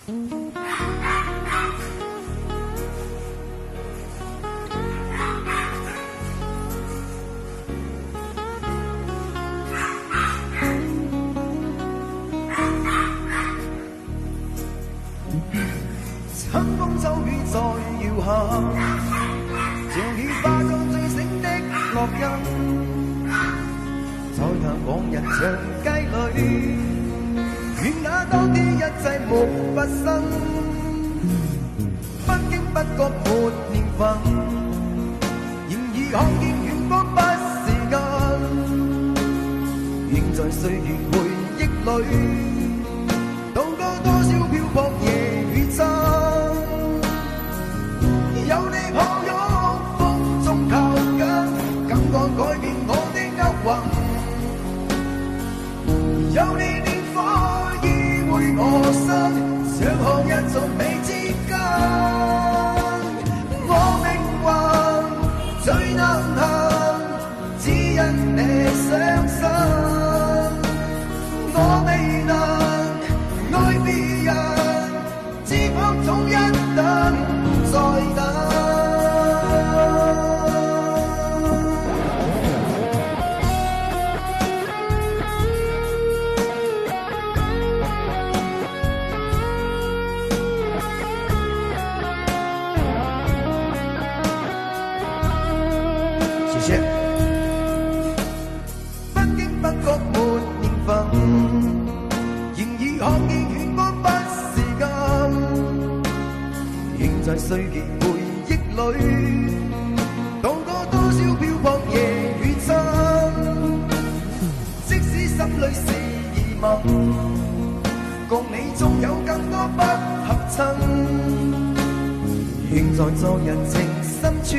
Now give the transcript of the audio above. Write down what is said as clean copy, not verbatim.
春風秋雨在搖下，像已化作醉醒的樂音，在那往日長街裏，願那當天一切沒發生，不經不覺沒年份，然而看見遠方不是近，仍在歲月回憶裏，渡過多少漂泊夜與真。有你抱擁，風中靠緊，感覺改變我的厄運。有你烈火依偎我身，想看一種未知根。我命運最難行，只因你傷心。我未能愛別人，只盼早一等再等。不經不覺沒年份，然而看見遠方不是近，仍在歲月回憶裏，渡過多少漂泊夜與真。即使心裏是疑問，共你縱有更多不合襯，仍在昨日情深處。